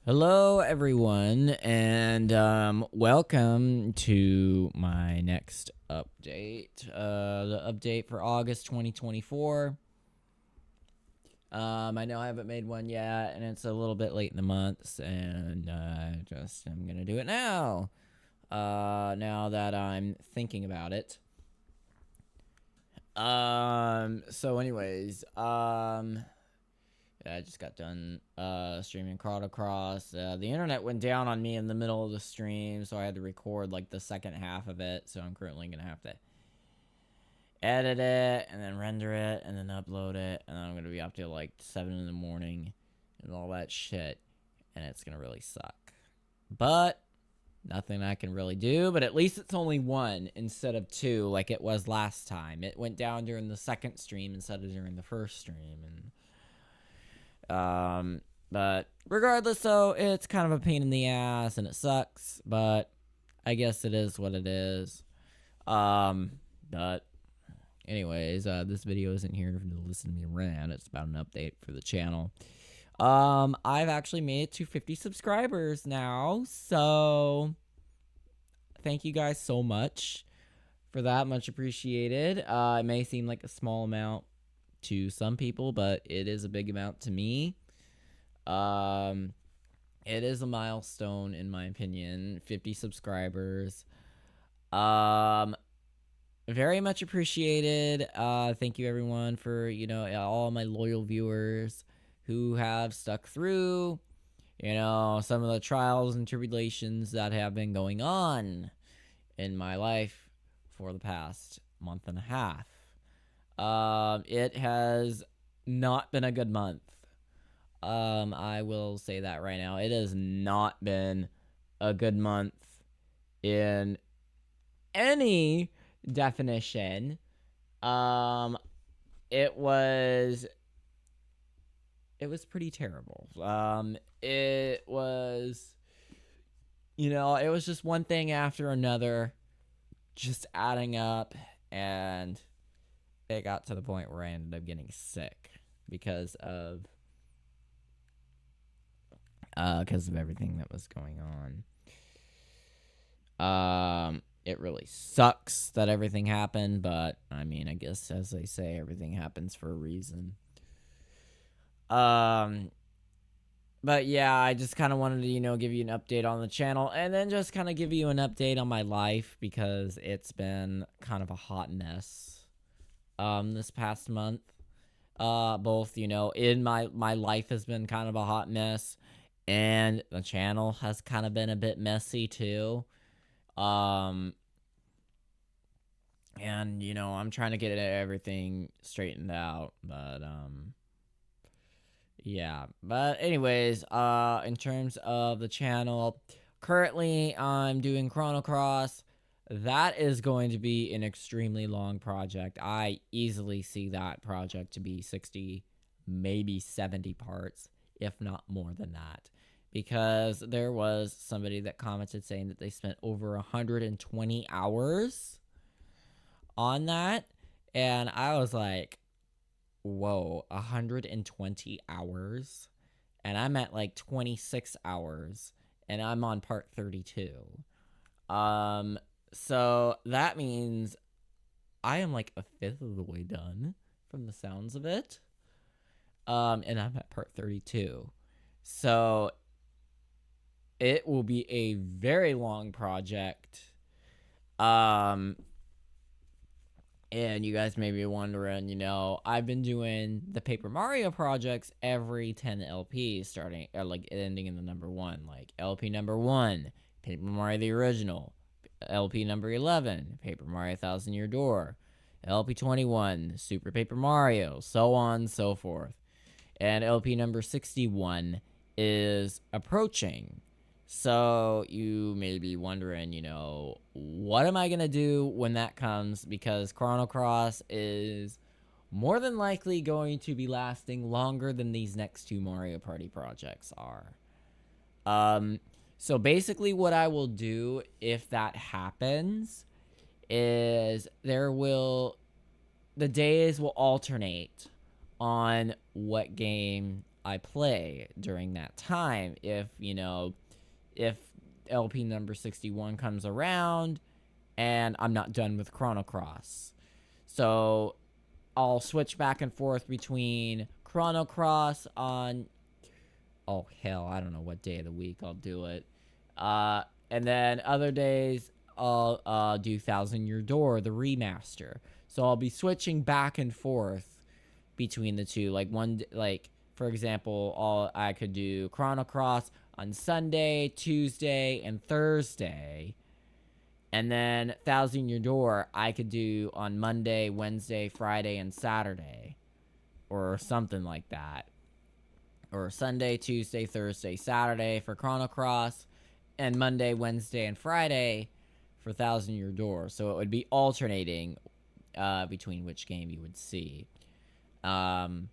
Hello, everyone, and welcome to my next update. The update for August 2024. I know I haven't made one yet, and it's a little bit late in the month, and I'm gonna do it now. Now that I'm thinking about it. Yeah, I just got done streaming Chrono Cross. The internet went down on me in the middle of the stream, so I had to record like the second half of it. So I'm currently gonna have to edit it and then render it and then upload it, and then I'm gonna be up till like 7 in the morning and all that shit, and it's gonna really suck. But nothing I can really do. But at least it's only one instead of two, like it was last time. It went down during the second stream instead of during the first stream, and but regardless, though, it's kind of a pain in the ass and it sucks, but I guess it is what it is. But anyways, this video isn't here to listen to me rant. It's about an update for the channel. I've actually made it to 50 subscribers now, so thank you guys so much for that. Much appreciated. It may seem like a small amount to some people, but it is a big amount to me. It is a milestone in my opinion. 50 subscribers. Very much appreciated. Thank you everyone for, all my loyal viewers who have stuck through, some of the trials and tribulations that have been going on in my life for the past month and a half. It has not been a good month. I will say that right now. It has not been a good month in any definition. It was pretty terrible. It was, it was just one thing after another, just adding up, and it got to the point where I ended up getting sick because of everything that was going on. It really sucks that everything happened, but I mean, I guess as they say, everything happens for a reason. But yeah, I just kind of wanted to, give you an update on the channel, and then just kind of give you an update on my life, because it's been kind of a hot mess this past month. Both, in my life has been kind of a hot mess, and the channel has kind of been a bit messy too. And I'm trying to get everything straightened out, but yeah. But anyways, in terms of the channel, currently I'm doing Chrono Cross. That is going to be an extremely long project. I easily see that project to be 60, maybe 70 parts, if not more than that. Because there was somebody that commented saying that they spent over 120 hours on that. And I was like, whoa, 120 hours? And I'm at like 26 hours, and I'm on part 32. So that means I am like a fifth of the way done from the sounds of it. And I'm at part 32. So it will be a very long project. And you guys may be wondering, I've been doing the Paper Mario projects every 10 LPs, starting like ending in the number 1, like LP number 1, Paper Mario the original, LP number 11, Paper Mario Thousand Year Door, LP 21, Super Paper Mario, so on and so forth. And LP number 61 is approaching. So you may be wondering, what am I going to do when that comes? Because Chrono Cross is more than likely going to be lasting longer than these next two Mario Party projects are. So basically what I will do if that happens is the days will alternate on what game I play during that time. If LP number 61 comes around and I'm not done with Chrono Cross. So I'll switch back and forth between Chrono Cross on, oh hell, I don't know what day of the week I'll do it. And then other days I'll do Thousand Year Door, the remaster. So I'll be switching back and forth between the two. Like for example, I could do Chrono Cross on Sunday, Tuesday, and Thursday. And then Thousand Year Door I could do on Monday, Wednesday, Friday, and Saturday. Or something like that. Or Sunday, Tuesday, Thursday, Saturday for Chrono Cross. And Monday, Wednesday, and Friday for Thousand Year Door. So it would be alternating between which game you would see. And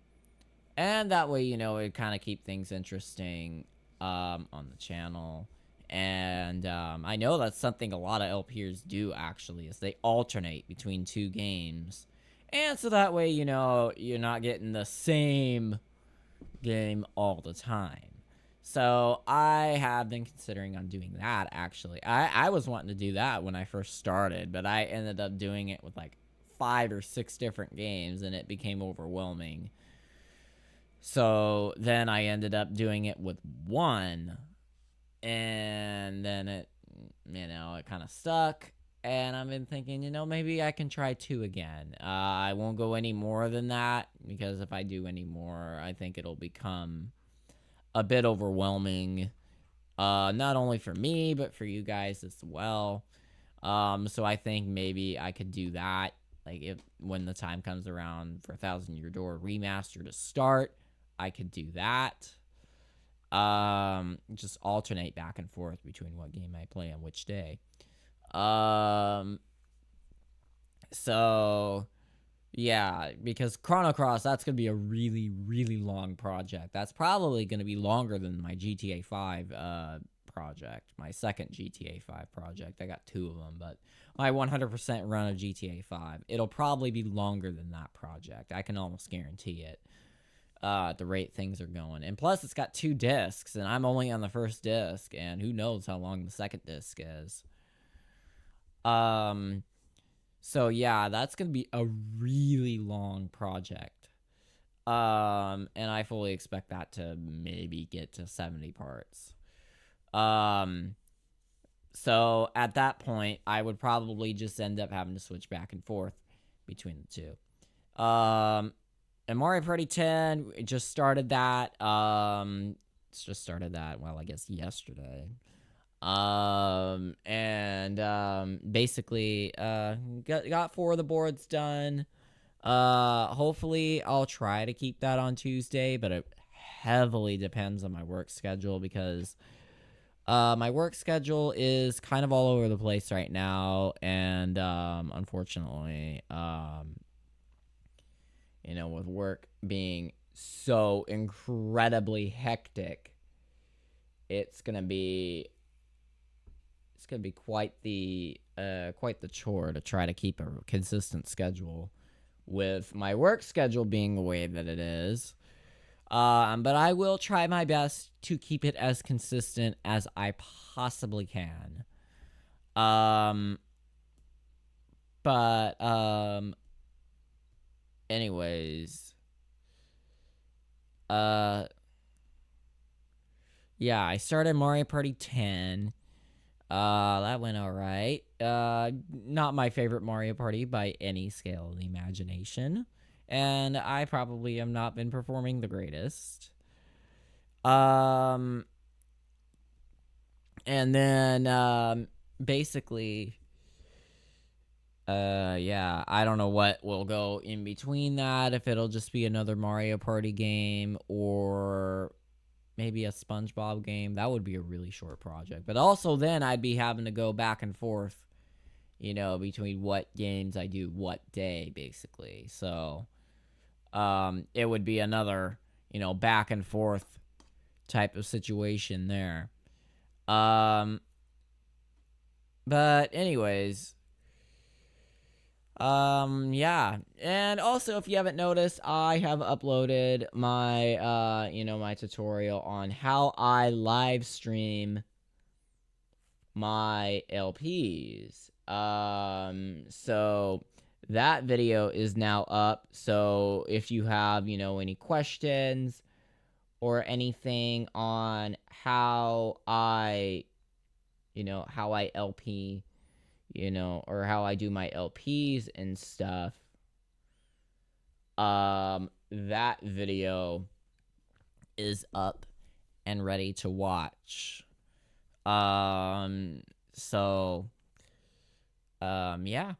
that way, it'd kind of keep things interesting on the channel. And I know that's something a lot of LPers do, actually, is they alternate between two games. And so that way, you're not getting the same game all the time. So I have been considering on doing that, actually. I was wanting to do that when I first started, but I ended up doing it with like 5 or 6 different games, and it became overwhelming. So then I ended up doing it with one, and then it kind of stuck. And I've been thinking, maybe I can try 2 again. I won't go any more than that, because if I do any more, I think it'll become a bit overwhelming. Not only for me, but for you guys as well. So I think maybe I could do that. Like when the time comes around for Thousand Year Door remaster to start, I could do that. Just alternate back and forth between what game I play on which day. So yeah, because Chrono Cross, that's gonna be a really, really long project. That's probably gonna be longer than my GTA 5 project, my second GTA 5 project. I got 2 of them, but my 100% run of GTA 5, it'll probably be longer than that project. I can almost guarantee it. At the rate things are going. And plus, it's got 2 discs, and I'm only on the first disc, and who knows how long the second disc is. So yeah, that's gonna be a really long project. And I fully expect that to maybe get to 70 parts. So at that point, I would probably just end up having to switch back and forth between the two. And Mario Party 10, it just started that. It's just started that, well, I guess yesterday. Basically, got 4 of the boards done. Hopefully I'll try to keep that on Tuesday, but it heavily depends on my work schedule, because my work schedule is kind of all over the place right now, and unfortunately, with work being so incredibly hectic, it's gonna be quite the chore to try to keep a consistent schedule with my work schedule being the way that it is. But I will try my best to keep it as consistent as I possibly can. Anyways, yeah, I started Mario Party 10. That went alright. Not my favorite Mario Party by any scale of the imagination. And I probably have not been performing the greatest. And then, basically, yeah, I don't know what will go in between that, if it'll just be another Mario Party game, or maybe a SpongeBob game. That would be a really short project. But also then I'd be having to go back and forth, between what games I do what day, basically. So, it would be another, back and forth type of situation there. But anyways, Yeah. And also, if you haven't noticed, I have uploaded my, my tutorial on how I live stream my LPs. So that video is now up. So if you have, any questions or anything on how I LP, or how I do my LPs and stuff, that video is up and ready to watch. So, yeah,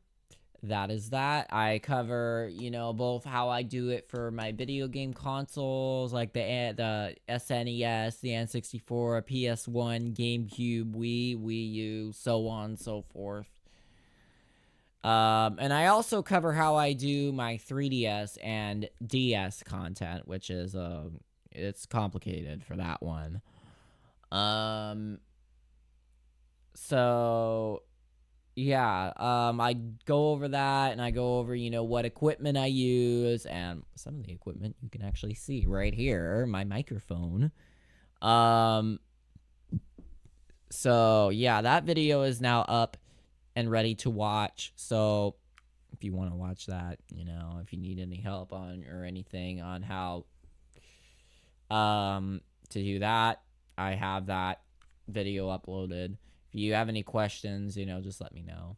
that is that. I cover, both how I do it for my video game consoles, like the SNES, the N64, PS1, GameCube, Wii U, so on and so forth. And I also cover how I do my 3DS and DS content, which is, it's complicated for that one. So yeah, I go over that, and I go over, what equipment I use, and some of the equipment you can actually see right here, my microphone. So yeah, that video is now up and ready to watch. So if you want to watch that, if you need any help on or anything on how to do that, I have that video uploaded. If you have any questions, just let me know.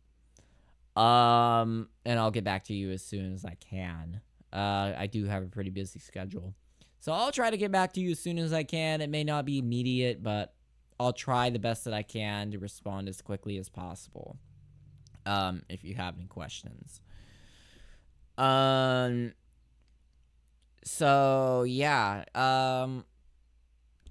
And I'll get back to you as soon as I can. I do have a pretty busy schedule, so I'll try to get back to you as soon as I can. It may not be immediate, but I'll try the best that I can to respond as quickly as possible. If you have any questions. So yeah.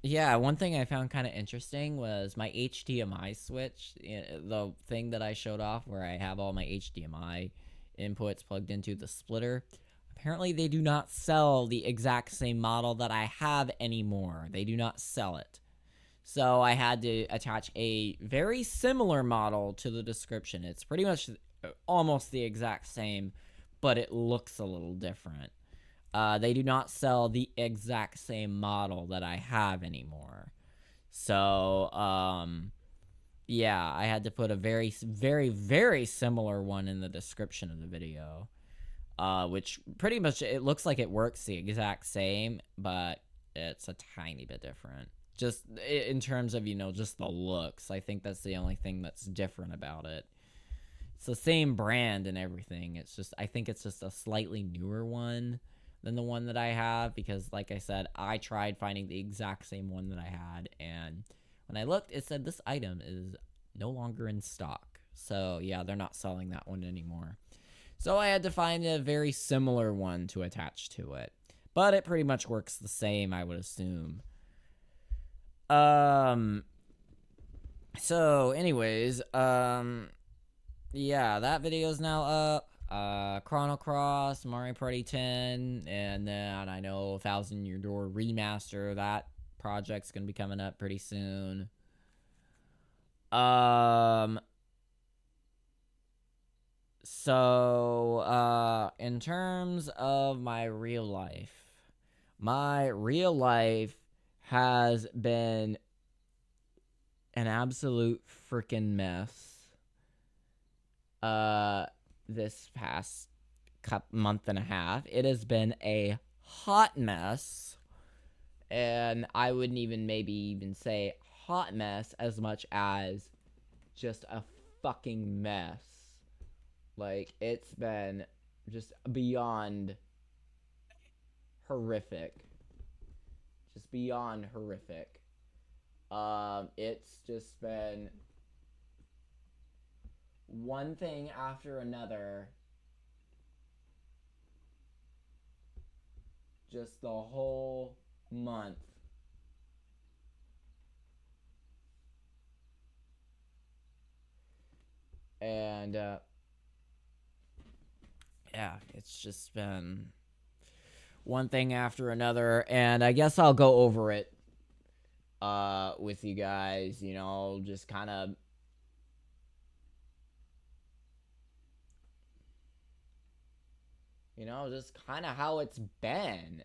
Yeah, one thing I found kind of interesting was my HDMI switch, the thing that I showed off where I have all my HDMI inputs plugged into the splitter. Apparently, they do not sell the exact same model that I have anymore. They do not sell it. So I had to attach a very similar model to the description. It's pretty much almost the exact same, but it looks a little different. They do not sell the exact same model that I have anymore. So, yeah, I had to put a very, very, very similar one in the description of the video. Which pretty much, it looks like it works the exact same, but it's a tiny bit different. Just in terms of, just the looks. I think that's the only thing that's different about it. It's the same brand and everything. I think it's just a slightly newer one than the one that I have, because like I said, I tried finding the exact same one that I had, and when I looked, it said this item is no longer in stock. So yeah, they're not selling that one anymore. So I had to find a very similar one to attach to it, but it pretty much works the same, I would assume. So anyways, yeah, that video is now up. Chrono Cross, Mario Party 10, and then I know Thousand Year Door Remaster. That project's gonna be coming up pretty soon. So, in terms of my real life has been an absolute freaking mess. This past month and a half, it has been a hot mess, and I wouldn't even say hot mess as much as just a fucking mess. Like, it's been just beyond horrific. Just beyond horrific. It's just been one thing after another, just the whole month. And yeah, it's just been one thing after another, and I guess I'll go over it with you guys, just kind of just kind of how it's been.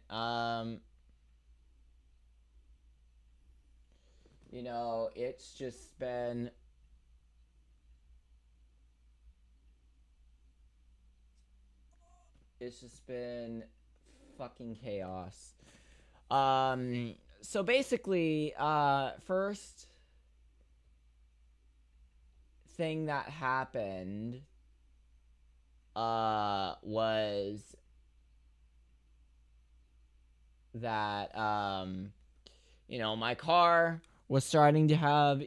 It's just been fucking chaos. So basically, first thing that happened was that my car was starting to have,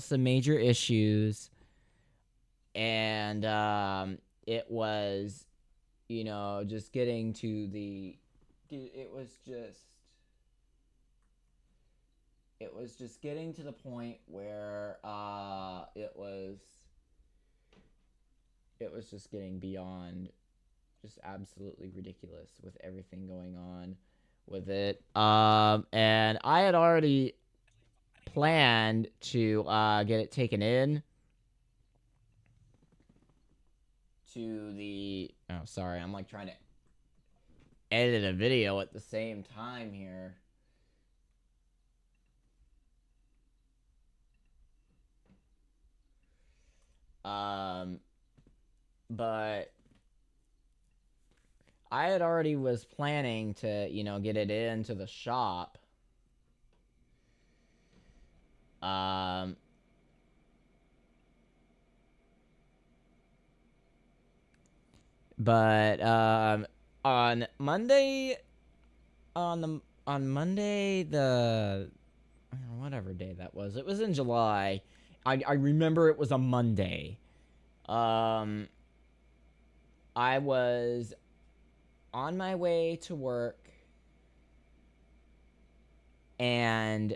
some major issues, and it was, just getting to the dude, it was just getting to the point where it was just getting beyond just absolutely ridiculous with everything going on with it. And I had already planned to get it taken in to the. Oh, sorry, I'm like trying to edit a video at the same time here. But I had already was planning to, get it into the shop. Um, but on Monday, on Monday the whatever day that was, it was in July. I remember it was a Monday. I was on my way to work, and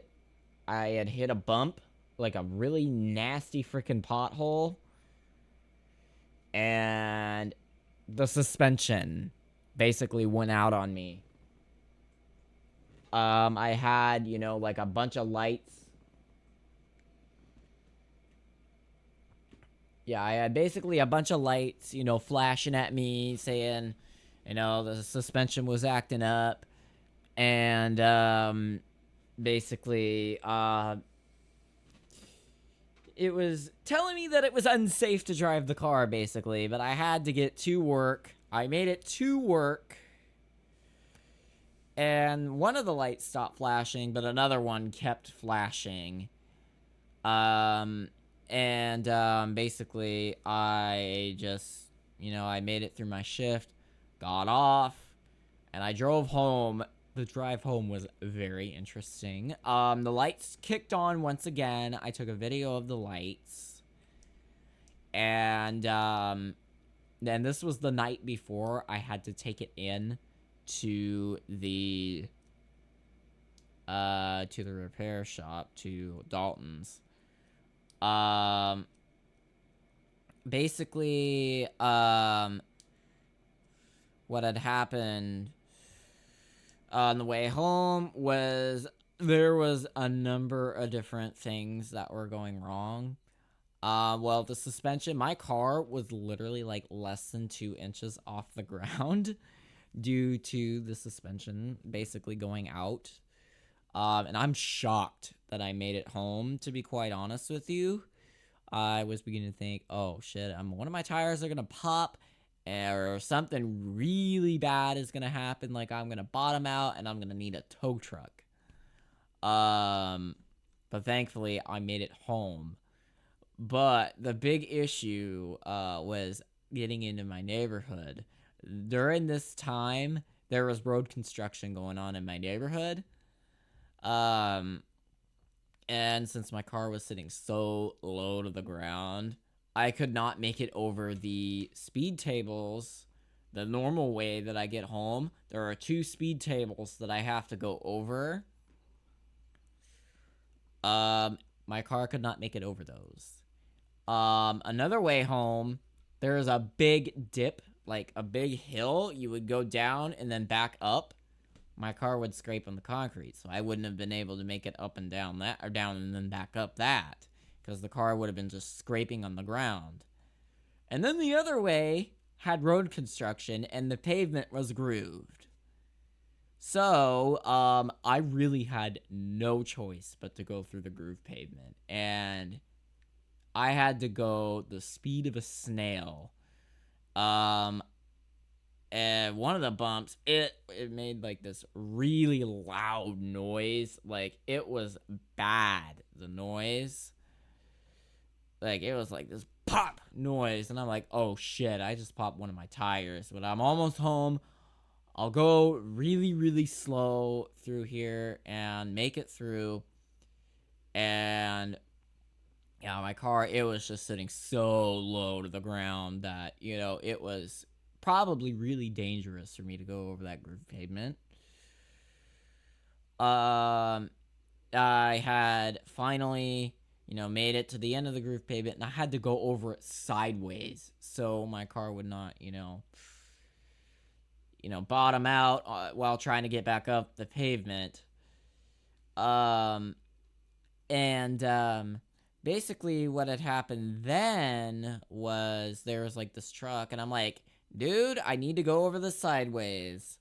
I had hit a bump, like a really nasty freaking pothole, and the suspension basically went out on me. I had, like a bunch of lights. Yeah, I had basically a bunch of lights, flashing at me saying, the suspension was acting up. And basically, it was telling me that it was unsafe to drive the car, basically. But I had to get to work. I made it to work. And one of the lights stopped flashing, but another one kept flashing. Basically, I just, I made it through my shift, got off, and I drove home. The drive home was very interesting. The lights kicked on once again. I took a video of the lights. And, then this was the night before I had to take it in to the repair shop, to Dalton's. Basically, what had happened on the way home was there was a number of different things that were going wrong. Well, the suspension, my car was literally like less than 2 inches off the ground due to the suspension basically going out. And I'm shocked that I made it home, to be quite honest with you. I was beginning to think, oh shit, one of my tires are gonna pop, or something really bad is gonna happen. Like I'm gonna bottom out, and I'm gonna need a tow truck. But thankfully I made it home. But the big issue was getting into my neighborhood. During this time, there was road construction going on in my neighborhood. And since my car was sitting so low to the ground, I could not make it over the speed tables the normal way that I get home. There are 2 speed tables that I have to go over. My car could not make it over those. Another way home, there is a big dip, like a big hill. You would go down and then back up. My car would scrape on the concrete, so I wouldn't have been able to make it up and down that, or down and then back up that, because the car would have been just scraping on the ground. And then the other way, had road construction and the pavement was grooved. So, I really had no choice but to go through the groove pavement. And I had to go the speed of a snail. Um, and one of the bumps, it made like this really loud noise. Like, it was bad, the noise. Like, it was like this pop noise. And I'm like, oh shit, I just popped one of my tires. But I'm almost home. I'll go really, really slow through here and make it through. And yeah, my car, it was just sitting so low to the ground that, it was probably really dangerous for me to go over that groove pavement. Um, I had finally, made it to the end of the groove pavement, and I had to go over it sideways so my car would not, bottom out while trying to get back up the pavement. Um, and basically what had happened then was there was like this truck, and I'm like, dude, I need to go over this sideways.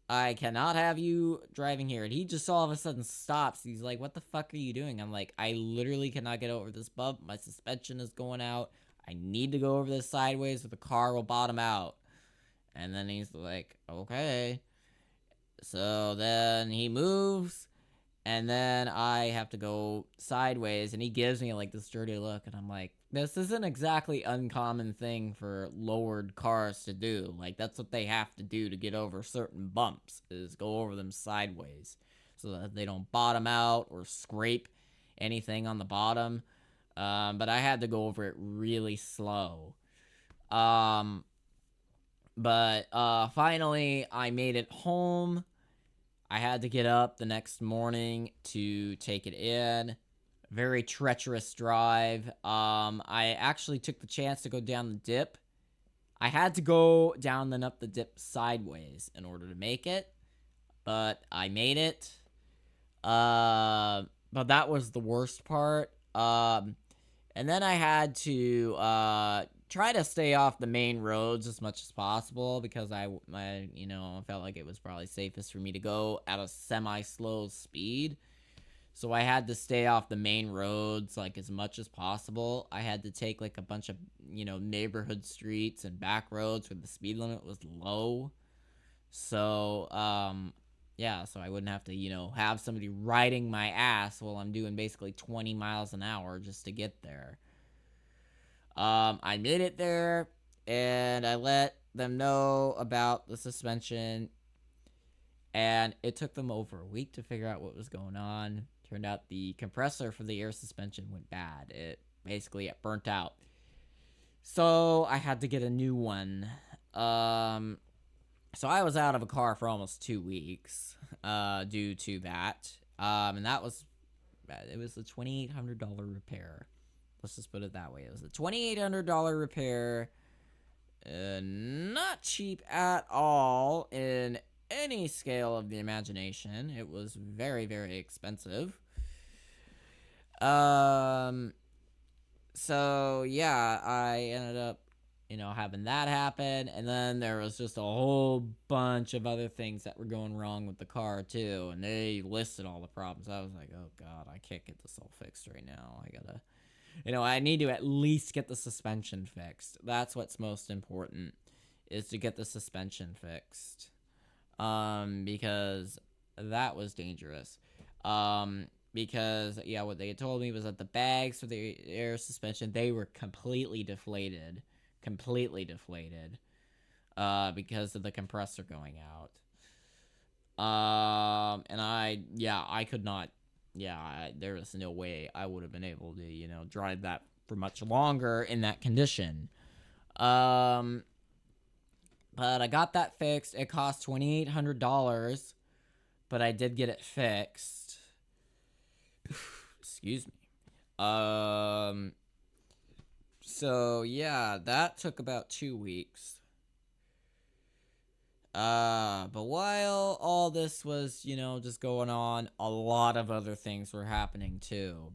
I cannot have you driving here. And he just all of a sudden stops. He's like, what the fuck are you doing? I'm like, I literally cannot get over this bump. My suspension is going out. I need to go over this sideways or the car will bottom out. And then he's like, okay. So then he moves, and then I have to go sideways, and he gives me like this dirty look, and I'm like, this isn't exactly uncommon thing for lowered cars to do. Like, that's what they have to do to get over certain bumps, is go over them sideways so that they don't bottom out or scrape anything on the bottom. But I had to go over it really slow. But finally I made it home. I had to get up the next morning to take it in. Very treacherous drive. I actually took the chance to go down the dip. I had to go down then up the dip sideways in order to make it, but I made it. But that was the worst part. And then I had to try to stay off the main roads as much as possible because I felt like it was probably safest for me to go at a semi-slow speed. So I had to stay off the main roads like as much as possible. I had to take like a bunch of, neighborhood streets and back roads where the speed limit was low. So, yeah, so I wouldn't have to, have somebody riding my ass while I'm doing basically 20 miles an hour just to get there. I made it there, and I let them know about the suspension, and it took them over a week to figure out what was going on. Turned out the compressor for the air suspension went bad. It burnt out. So I had to get a new one. So I was out of a car for almost 2 weeks, due to that. And it was a $2,800 repair. Let's just put it that way. It was a $2,800 repair. Not cheap at all in any scale of the imagination. It was very, very expensive. So yeah, I ended up, having that happen, and then there was just a whole bunch of other things that were going wrong with the car too, and they listed all the problems. I was like, oh god, I can't get this all fixed right now. I need to at least get the suspension fixed. That's what's most important, is to get the suspension fixed. Because that was dangerous. Because, yeah, what they had told me was that the bags for the air suspension, they were completely deflated. Because of the compressor going out. And I could not, there was no way I would have been able to, drive that for much longer in that condition. But I got that fixed. It cost $2,800, but I did get it fixed. Excuse me. So yeah, that took about 2 weeks. But while all this was, just going on, a lot of other things were happening too.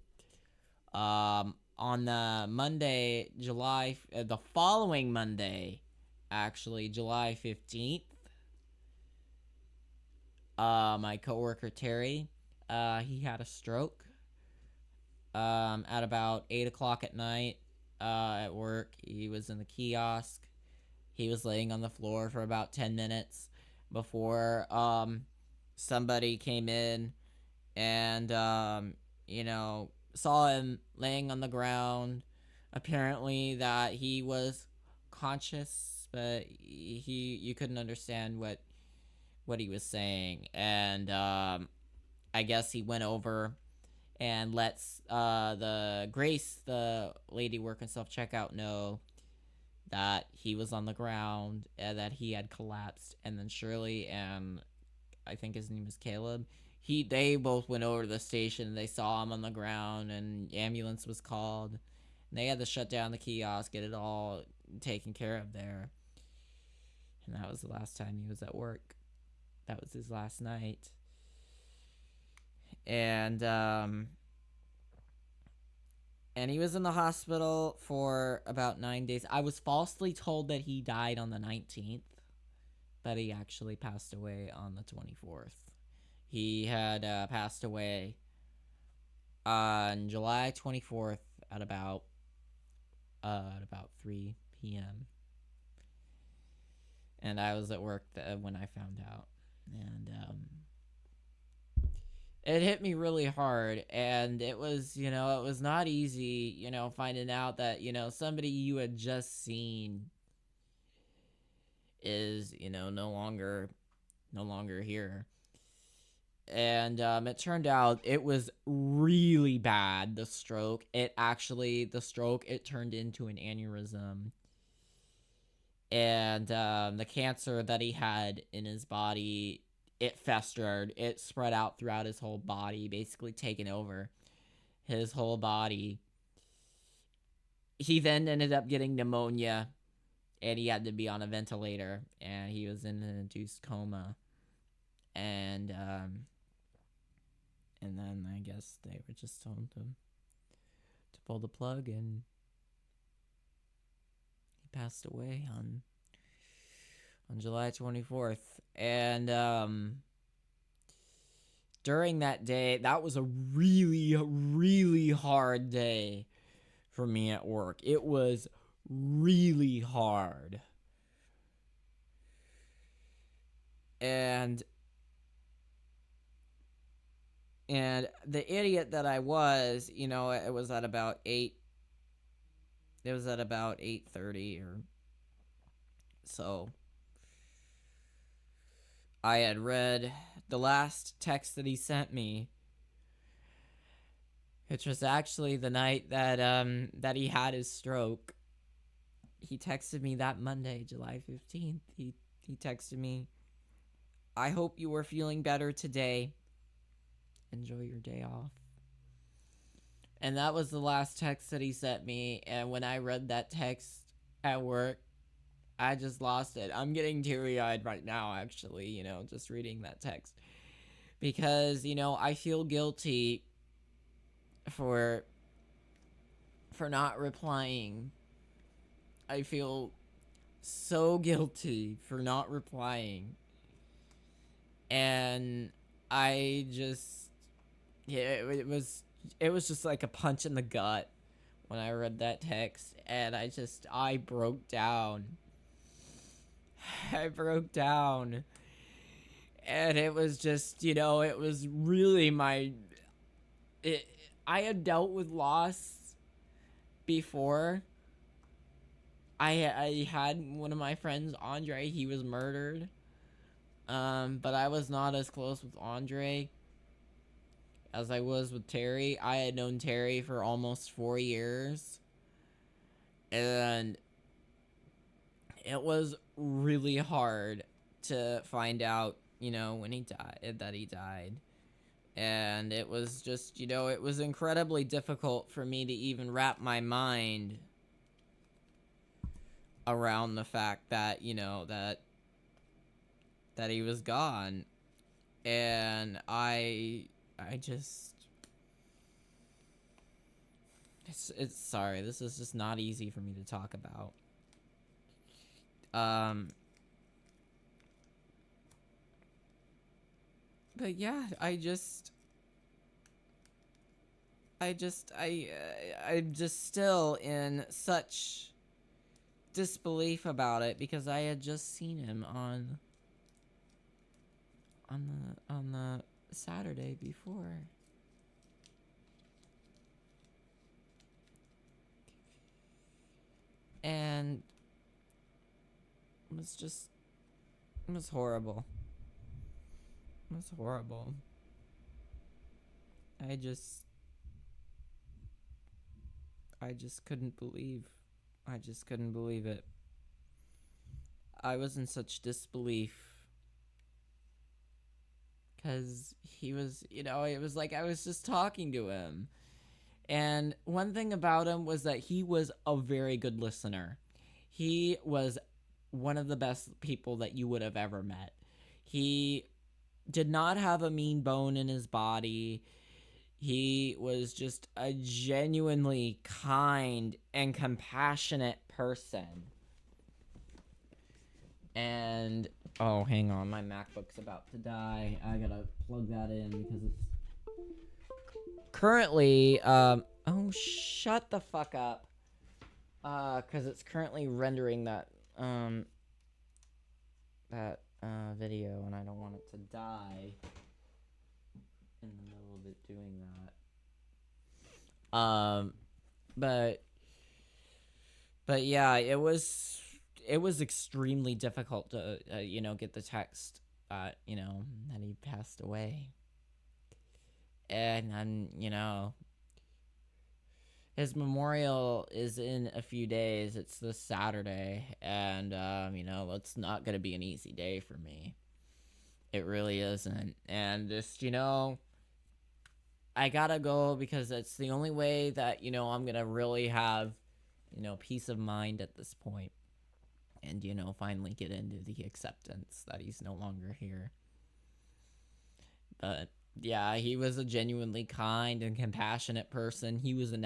On the Monday, the following Monday, actually July 15th. My coworker Terry, he had a stroke. At about 8 o'clock at night, at work, he was in the kiosk. He was laying on the floor for about 10 minutes before somebody came in and saw him laying on the ground. Apparently that he was conscious, but you couldn't understand what he was saying. And I guess he went over and lets the Grace, the lady working self checkout, know that he was on the ground and that he had collapsed. And then Shirley and I think his name is Caleb, they both went over to the station. They saw him on the ground, and ambulance was called. And they had to shut down the kiosk, get it all taken care of there. And that was the last time he was at work. That was his last night. And he was in the hospital for about 9 days. I was falsely told that he died on the 19th, but he actually passed away on the 24th. He had passed away on July 24th at about 3 p.m. And I was at work when I found out. And it hit me really hard. And it was, it was not easy, finding out that, somebody you had just seen is, no longer here. And it turned out it was really bad, the stroke. It turned into an aneurysm. And the cancer that he had in his body, it festered. It spread out throughout his whole body, basically taking over his whole body. He then ended up getting pneumonia, and he had to be on a ventilator, and he was in an induced coma. And then I guess they were just told him to pull the plug, and he passed away on July 24th. And during that day, that was a really, really hard day for me at work. It was really hard. And the idiot that I was, it was at about 8:30 or so. I had read the last text that he sent me, which was actually the night that he had his stroke. He texted me that Monday, July 15th. He texted me, "I hope you are feeling better today. Enjoy your day off." And that was the last text that he sent me. And when I read that text at work, I just lost it. I'm getting teary-eyed right now, actually, just reading that text. Because, I feel guilty for not replying. I feel so guilty for not replying. And I just, it was just like a punch in the gut when I read that text, and I broke down. I broke down. And it was just, it was really I had dealt with loss before. I had one of my friends, Andre, he was murdered. But I was not as close with Andre as I was with Terry. I had known Terry for almost 4 years. And it was really hard to find out, when he died. And it was just, it was incredibly difficult for me to even wrap my mind around the fact that, that he was gone. And I just, it's sorry, this is just not easy for me to talk about. Um, but yeah, I'm just still in such disbelief about it because I had just seen him on the Saturday before. And it was just, it was horrible. It was horrible. I just couldn't believe. I just couldn't believe it. I was in such disbelief because he was, it was like I was just talking to him. And one thing about him was that he was a very good listener. He was one of the best people that you would have ever met. He did not have a mean bone in his body. He was just a genuinely kind and compassionate person. And oh, hang on, my MacBook's about to die. I gotta plug that in because it's currently oh, shut the fuck up. Because it's currently rendering that video, and I don't want it to die in the middle of it doing that. But yeah, it was extremely difficult to get the text that he passed away. And then his memorial is in a few days. It's this Saturday, and it's not gonna be an easy day for me. It really isn't. And just I gotta go because it's the only way that I'm gonna really have peace of mind at this point, and finally get into the acceptance that he's no longer here. But yeah, he was a genuinely kind and compassionate person. He was an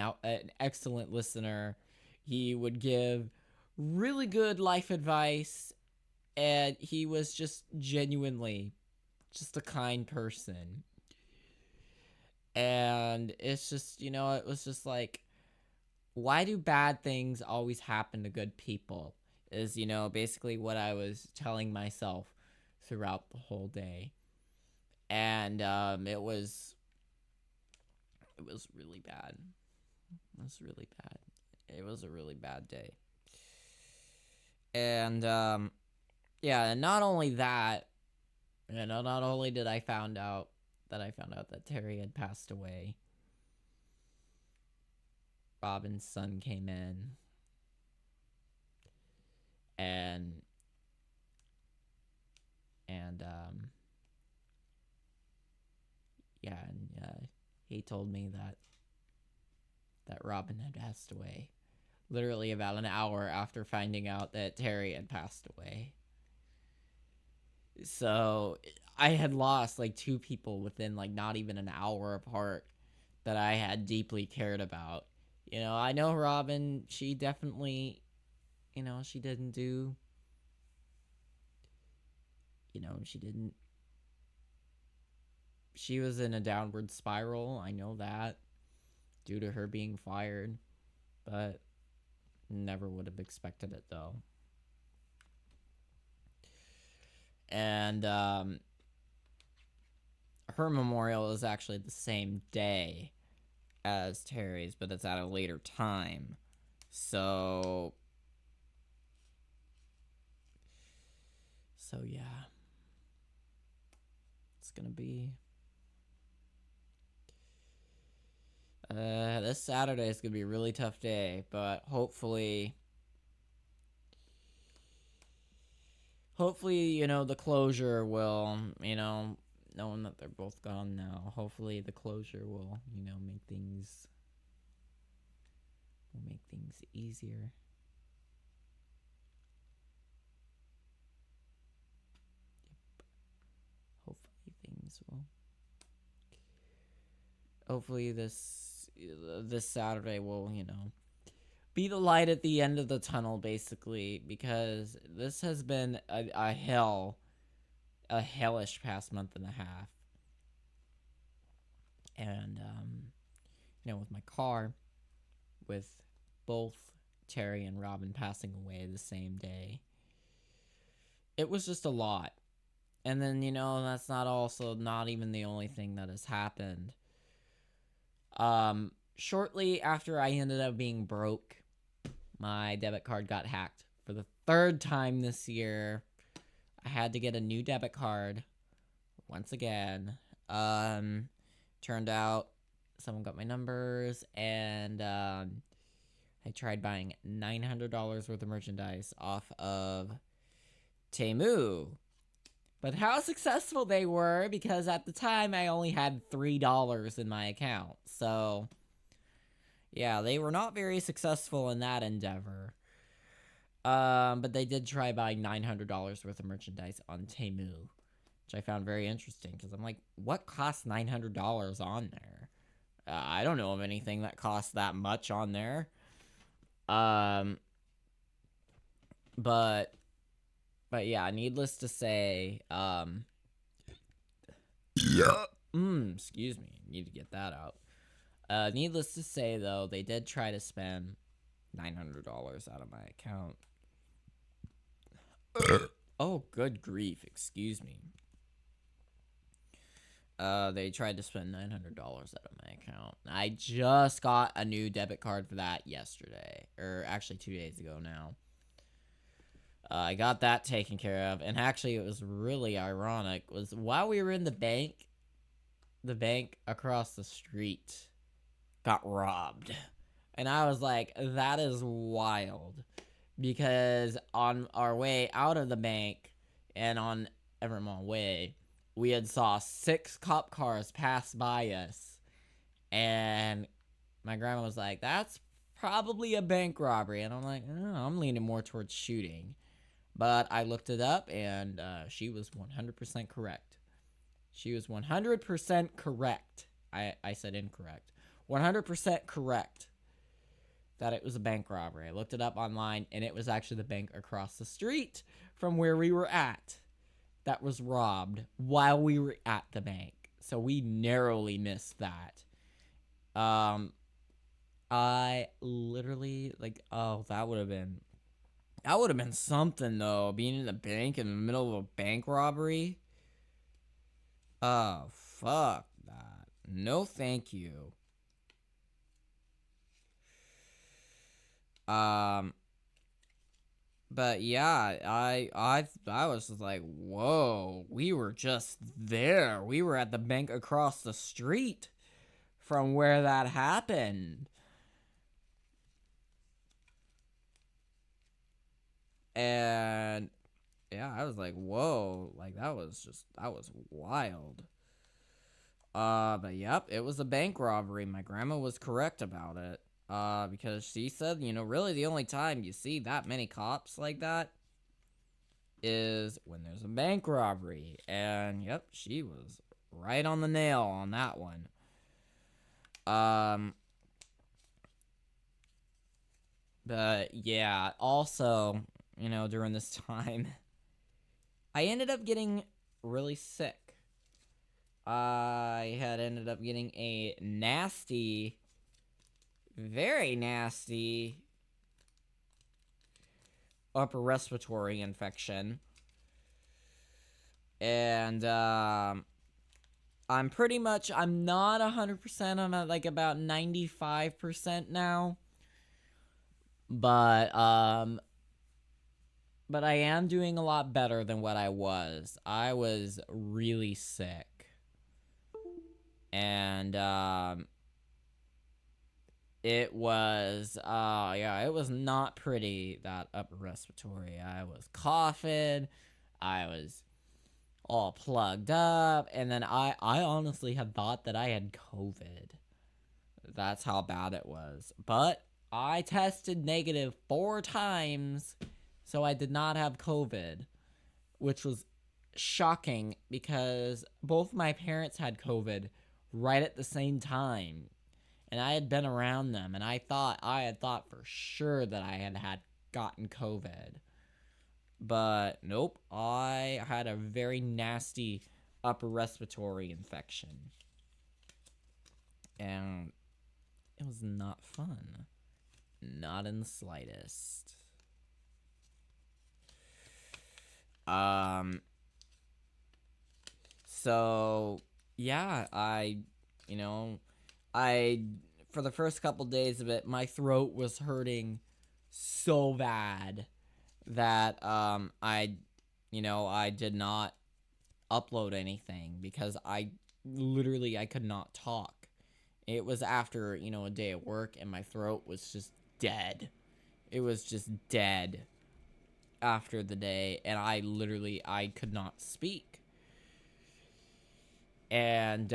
excellent listener. He would give really good life advice, and he was just genuinely just a kind person. And it's just, it was just like, why do bad things always happen to good people? Is, basically what I was telling myself throughout the whole day. And it was really bad. It was really bad. It was a really bad day. And yeah, and not only that, not only did I found out that Terry had passed away, Robin's son came in and yeah, and he told me that Robin had passed away literally about an hour after finding out that Terry had passed away. So I had lost like two people within like not even an hour apart that I had deeply cared about. I know Robin, she definitely, she didn't do, she didn't, she was in a downward spiral. I know that due to her being fired, but never would have expected it though. And her memorial is actually the same day as Terry's, but it's at a later time. So yeah. It's gonna be this Saturday is gonna be a really tough day, but hopefully the closure will, knowing that they're both gone now, hopefully the closure will, make things easier. Yep. Hopefully this Saturday will, be the light at the end of the tunnel, basically, because this has been a hellish past month and a half. And, with my car, with both Terry and Robin passing away the same day, it was just a lot. And then, that's not even the only thing that has happened. Shortly after I ended up being broke, my debit card got hacked for the third time this year. I had to get a new debit card once again. Turned out someone got my numbers, and I tried buying $900 worth of merchandise off of Temu. But how successful they were, because at the time I only had $3 in my account. So, yeah, they were not very successful in that endeavor. But they did try buying $900 worth of merchandise on Temu, which I found very interesting, because I'm like, what costs $900 on there? I don't know of anything that costs that much on there. But yeah, needless to say, excuse me, need to get that out. Needless to say, though, they did try to spend $900 out of my account. Oh, good grief, excuse me. They tried to spend $900 out of my account. I just got a new debit card for that yesterday, or actually 2 days ago now. I got that taken care of, and actually it was really ironic, was while we were in the bank across the street got robbed. And I was like, that is wild. Because on our way out of the bank and on Evermont Way, we had saw 6 cop cars pass by us. And my grandma was like, that's probably a bank robbery. And I'm like, oh, I'm leaning more towards shooting. But I looked it up, and she was 100% correct. She was 100% correct. I said incorrect. 100% correct that it was a bank robbery. I looked it up online, and it was actually the bank across the street from where we were at that was robbed while we were at the bank. So we narrowly missed that. I literally, that would have been something, though, being in the bank in the middle of a bank robbery. Oh, fuck that. No, thank you. But yeah, I was just like, whoa, we were just there. We were at the bank across the street from where that happened. And yeah, I was like, whoa, like that was wild. But yep, it was a bank robbery. My grandma was correct about it. Because she said, really the only time you see that many cops like that is when there's a bank robbery. And yep, she was right on the nail on that one. But yeah, also, during this time, I ended up getting really sick. I had ended up getting a nasty, very nasty upper respiratory infection. And I'm not 100%, I'm at like about 95% now. But I am doing a lot better than what I was. I was really sick. And it was not pretty, that upper respiratory. I was coughing, I was all plugged up, and then I honestly had thought that I had COVID. That's how bad it was. But I tested negative 4 times, so I did not have COVID, which was shocking because both my parents had COVID right at the same time. and I had been around them, and I had thought for sure that I had gotten COVID. But nope, I had a very nasty upper respiratory infection. And it was not fun. Not in the slightest. So yeah, you know, I for the first couple days of it, my throat was hurting so bad that I did not upload anything because I could not talk. It was after, a day at work, and my throat was just dead. It was just dead after the day, and I could not speak. And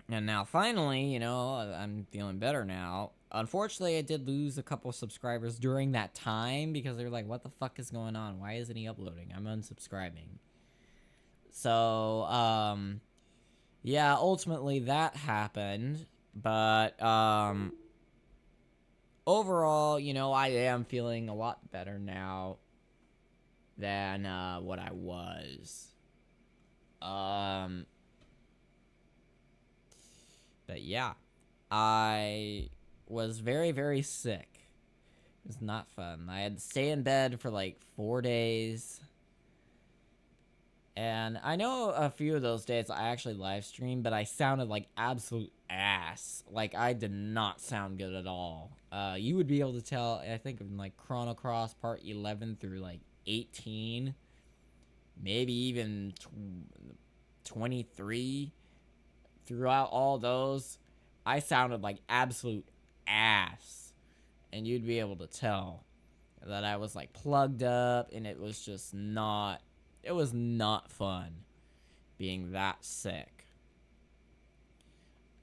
now finally, I'm feeling better now. Unfortunately, I did lose a couple subscribers during that time because they were like, what the fuck is going on? Why isn't he uploading? I'm unsubscribing. So, yeah, ultimately that happened. But, overall, I am feeling a lot better now than, what I was. But yeah, I was very, very sick. It was not fun. I had to stay in bed for like 4 days. And I know a few of those days I actually live streamed, but I sounded like absolute ass. Like, I did not sound good at all. You would be able to tell, I think, in like Chrono Cross Part 11 through like 18, maybe even 23. Throughout all those, I sounded like absolute ass. And you'd be able to tell that I was like plugged up, and it was just not, it was not fun being that sick.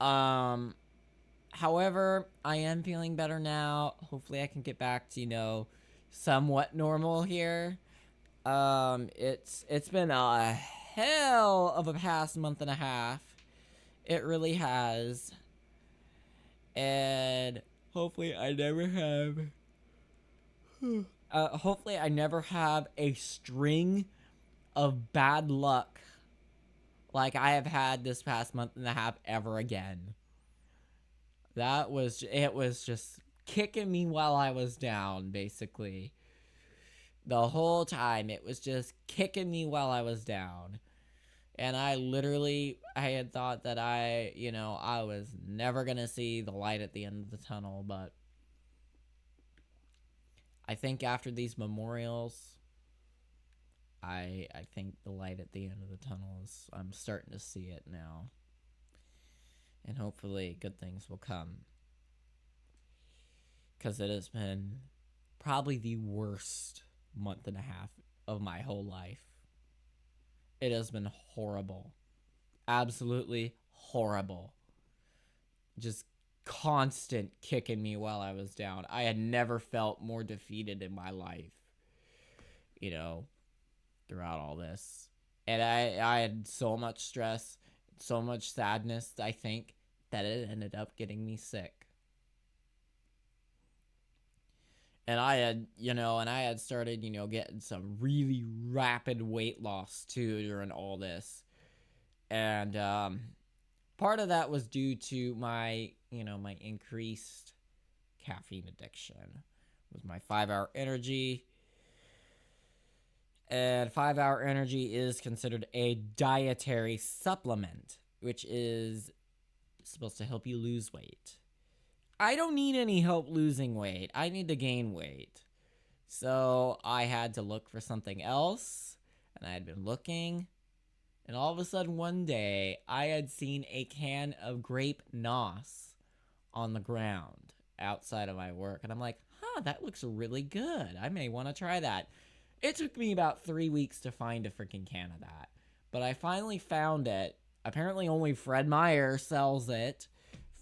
However, I am feeling better now. Hopefully I can get back to, somewhat normal here. It's been a hell of a past month and a half. It really has. And hopefully I never have a string of bad luck like I have had this past month and a half ever again. It was just kicking me while I was down, basically. The whole time, it was just kicking me while I was down. And I had thought that I was never going to see the light at the end of the tunnel, but I think after these memorials, I think the light at the end of the tunnel I'm starting to see it now. And hopefully good things will come. Because it has been probably the worst month and a half of my whole life. It has been horrible. Absolutely horrible. Just constant kicking me while I was down. I had never felt more defeated in my life, throughout all this. And I had so much stress, so much sadness, I think, that it ended up getting me sick. And I had started, getting some really rapid weight loss too during all this. And part of that was due to my increased caffeine addiction with my 5-hour energy. And 5-hour energy is considered a dietary supplement, which is supposed to help you lose weight. I don't need any help losing weight. I need to gain weight. So I had to look for something else, and I had been looking, and all of a sudden one day I had seen a can of grape nos on the ground outside of my work, and I'm like, that looks really good. I may want to try that. It took me about 3 weeks to find a freaking can of that, but I finally found it. Apparently only Fred Meyer sells it.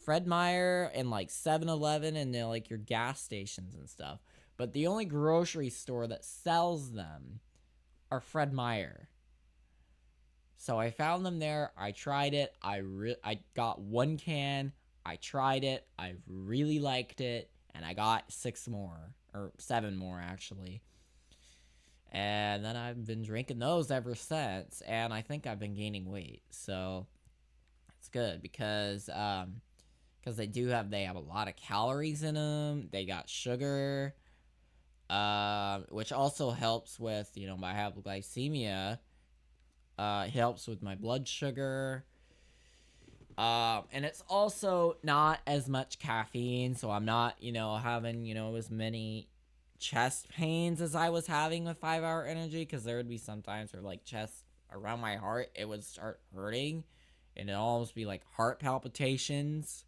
Fred Meyer and like 7-Eleven and like your gas stations and stuff. But the only grocery store that sells them are Fred Meyer. So I found them there. I tried it. I got 1 can. I tried it. I really liked it, and I got 6 more or 7 more actually. And then I've been drinking those ever since, and I think I've been gaining weight. So it's good because they have a lot of calories in them. They got sugar, which also helps with my hypoglycemia. It helps with my blood sugar. And it's also not as much caffeine, so I'm not having as many chest pains as I was having with 5 Hour Energy, because there would be some times where like chest around my heart it would start hurting, and it almost be like heart palpitations.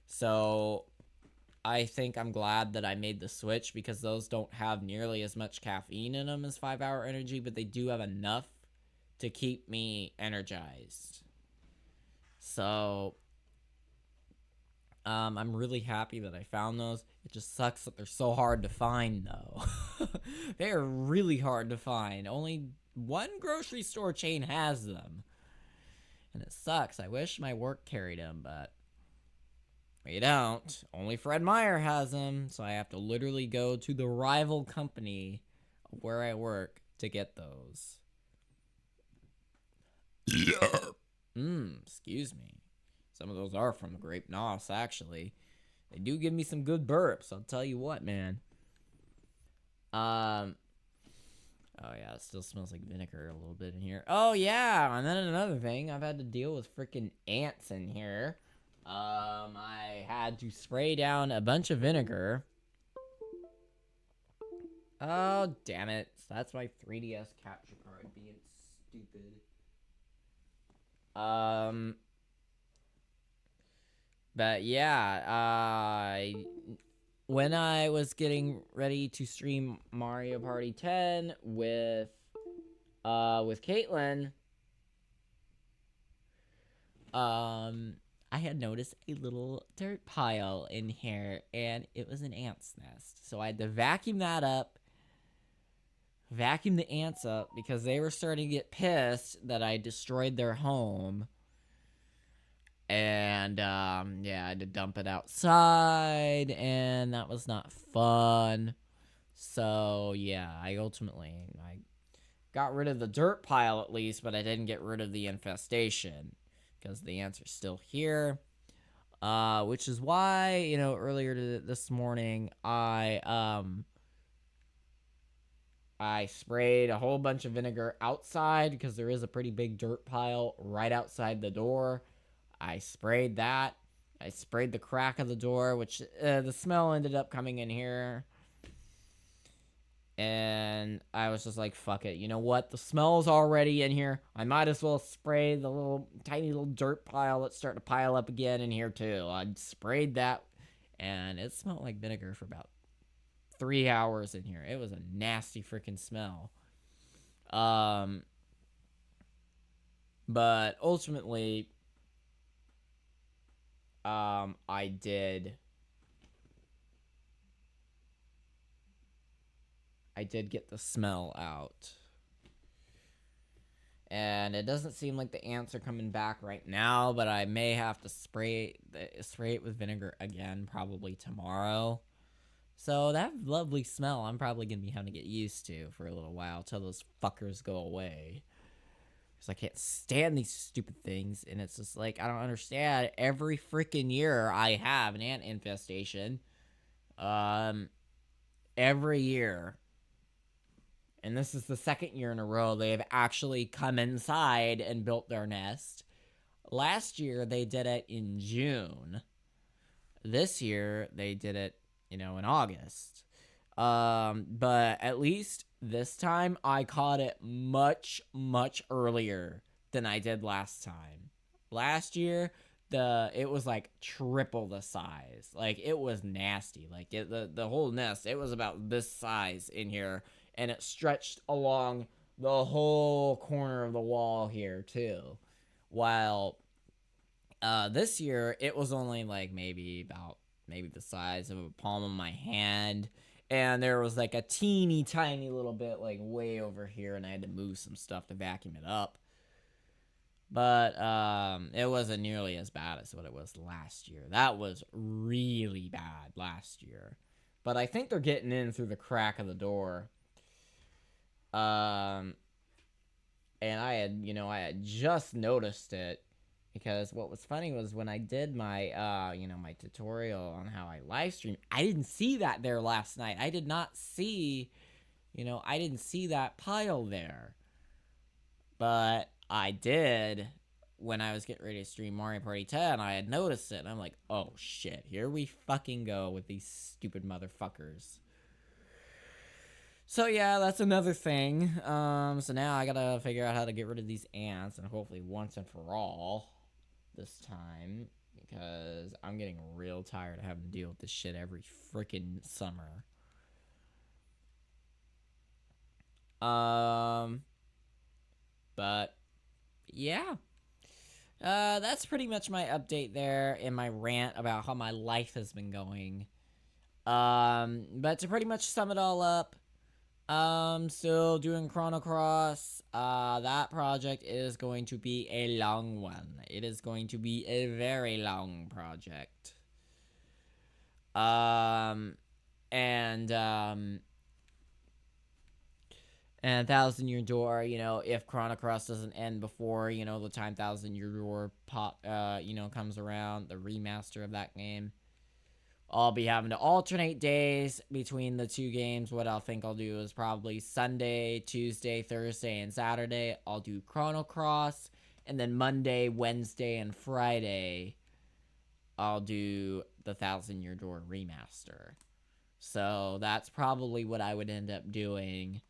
So I think I'm glad that I made the switch, because those don't have nearly as much caffeine in them as 5 Hour Energy, but they do have enough to keep me energized. So I'm really happy that I found those. It just sucks that they're so hard to find, though. They are really hard to find. Only one grocery store chain has them, and it sucks. I wish my work carried them, but we don't. Only Fred Meyer has them, so I have to literally go to the rival company where I work to get those. Excuse me. Some of those are from Grape Nos, actually. They do give me some good burps, I'll tell you what, man. Oh yeah, it still smells like vinegar a little bit in here. Oh yeah, and then another thing, I've had to deal with freaking ants in here. I had to spray down a bunch of vinegar. Oh, damn it. That's my 3DS capture card being stupid. But yeah, when I was getting ready to stream Mario Party 10 with Caitlin, I had noticed a little dirt pile in here, and it was an ant's nest. So I had to vacuum that up, vacuum the ants up, because they were starting to get pissed that I destroyed their home. And yeah, I had to dump it outside, and that was not fun. So yeah, I got rid of the dirt pile at least, but I didn't get rid of the infestation, because the ants are still here. Which is why, earlier this morning, I sprayed a whole bunch of vinegar outside, because there is a pretty big dirt pile right outside the door. I sprayed that. I sprayed the crack of the door, which the smell ended up coming in here. And I was just like, fuck it. You know what? The smell's already in here. I might as well spray the little tiny little dirt pile that's starting to pile up again in here too. I sprayed that, and it smelled like vinegar for about 3 hours in here. It was a nasty freaking smell. But ultimately, I did get the smell out. And it doesn't seem like the ants are coming back right now, but I may have to spray it with vinegar again probably tomorrow. So that lovely smell I'm probably going to be having to get used to for a little while till those fuckers go away. Because I can't stand these stupid things, and it's just like, I don't understand. Every freaking year I have an ant infestation. Every year. And this is the second year in a row they have actually come inside and built their nest. Last year they did it in June. This year they did it, in August. But at least this time I caught it much, much earlier than I did last time. Last year, it was like triple the size. Like, it was nasty. Like, the whole nest, it was about this size in here, and it stretched along the whole corner of the wall here too. While this year it was only like maybe the size of a palm of my hand, and there was like a teeny tiny little bit like way over here, and I had to move some stuff to vacuum it up. But it wasn't nearly as bad as what it was last year. That was really bad last year. But I think they're getting in through the crack of the door. And I had just noticed it, because what was funny was when I did my my tutorial on how I live stream, I didn't see that there last night. I did not see, I didn't see that pile there. But I did when I was getting ready to stream Mario Party 10. I had noticed it, and I'm like, oh shit, here we fucking go with these stupid motherfuckers. So yeah, that's another thing. So now I gotta figure out how to get rid of these ants, and hopefully once and for all this time, because I'm getting real tired of having to deal with this shit every freaking summer. But yeah. That's pretty much my update there in my rant about how my life has been going. But to pretty much sum it all up, still doing Chrono Cross. That project is going to be a long one. It is going to be a very long project. And Thousand Year Door, if Chrono Cross doesn't end before, the time Thousand Year Door comes around, the remaster of that game, I'll be having to alternate days between the two games. What I'll do is probably Sunday, Tuesday, Thursday, and Saturday, I'll do Chrono Cross. And then Monday, Wednesday, and Friday, I'll do the Thousand Year Door remaster. So that's probably what I would end up doing.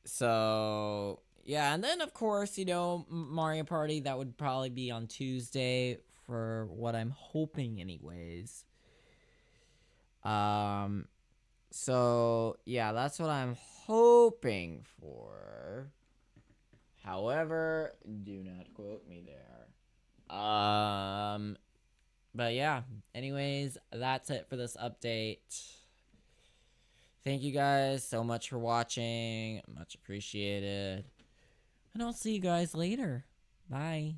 So yeah, and then of course, Mario Party, that would probably be on Tuesday for what I'm hoping anyways. So yeah, that's what I'm hoping for. However, do not quote me there. But yeah, anyways, that's it for this update. Thank you guys so much for watching. Much appreciated. And I'll see you guys later. Bye.